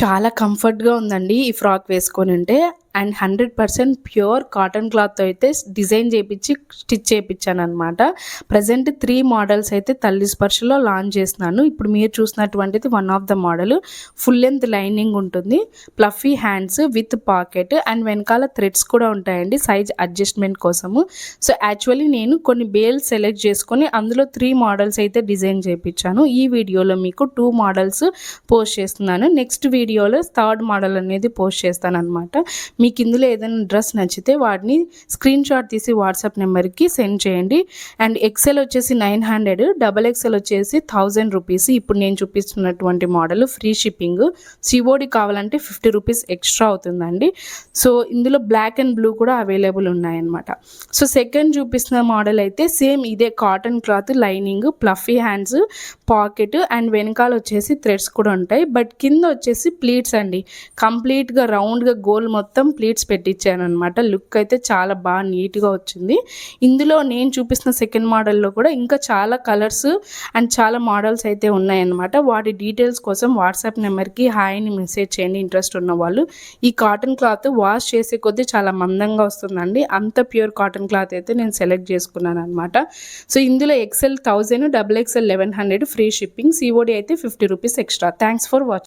చాలా కంఫర్ట్‌గా ఉందండి ఈ ఫ్రాక్ వేసుకొనుంటే. అండ్ 100% ప్యూర్ కాటన్ క్లాత్‌తో అయితే డిజైన్ చేపిచ్చి, స్టిచ్ చేపిచ్చాననమాట. ప్రెజెంట్ 3 మోడల్స్ అయితే తల్లి స్పర్శలో లాంచ్ చేస్తున్నాను. ఇప్పుడు మీరు చూసినటువంటిది one of the model. Full length lining ఉంటుంది. ప్లఫీ హ్యాండ్స్ విత్ పాకెట్ అండ్ వెనకాల థ్రెడ్స్ కూడా ఉంటాయండి సైజ్ అడ్జస్ట్‌మెంట్ కోసము. సో, యాక్చువల్లీ నేను కొన్ని బేల్స్ సెలెక్ట్ చేసుకొని అందులో 3 మోడల్స్ అయితే డిజైన్ చేపిచ్చాను. ఈ వీడియోలో మీకు 2 మోడల్స్ పోస్ట్ చేస్తున్నాను. నెక్స్ట్ వీడియోలో థర్డ్ మోడల్ అనేది పోస్ట్ చేస్తాననమాట. మీకు ఇందులో ఏదైనా డ్రెస్ నచ్చితే వాటిని స్క్రీన్ షాట్ తీసి వాట్సాప్ నెంబర్కి సెండ్ చేయండి. అండ్ ఎక్సెల్ వచ్చేసి 900, డబల్ ఎక్సెల్ వచ్చేసి 1000 రూపీస్. ఇప్పుడు నేను చూపిస్తున్నటువంటి మోడల్ ఫ్రీ షిప్పింగ్. సిఓడి కావాలంటే 50 రూపీస్ ఎక్స్ట్రా అవుతుందండి. సో, ఇందులో బ్లాక్ అండ్ బ్లూ కూడా అవైలబుల్ ఉన్నాయన్నమాట. సో, సెకండ్ చూపిస్తున్న మోడల్ అయితే సేమ్ ఇదే cotton cloth lining, fluffy hands, pocket and వెనకాల వచ్చేసి థ్రెడ్స్ కూడా ఉంటాయి. బట్ కింద వచ్చేసి ప్లీట్స్ అండి. కంప్లీట్‌గా రౌండ్‌గా గోల్ మొత్తం ప్లీట్స్ పెట్టించాననమాట. లుక్ అయితే చాలా బాగా నీట్‌గా వచ్చింది. ఇందులో నేను చూపిస్తున్న సెకండ్ మోడల్‌లో కూడా ఇంకా చాలా కలర్స్ అండ్ చాలా మోడల్స్ అయితే ఉన్నాయన్నమాట. వాటి డీటెయిల్స్ కోసం వాట్సాప్ నెంబర్కి హాయ్ అని మెసేజ్ చేయండి ఇంట్రెస్ట్ ఉన్నవాళ్ళు. ఈ కాటన్ క్లాత్ వాష్ చేసే కొద్దీ చాలా మందంగా వస్తుందండి. అంత ప్యూర్ కాటన్ క్లాత్ అయితే నేను సెలెక్ట్ చేసుకున్నాననమాట. సో, ఇందులో XL 1000, double XL 1100 free shipping. COD అయితే 50 rupees extra. Thanks for watching.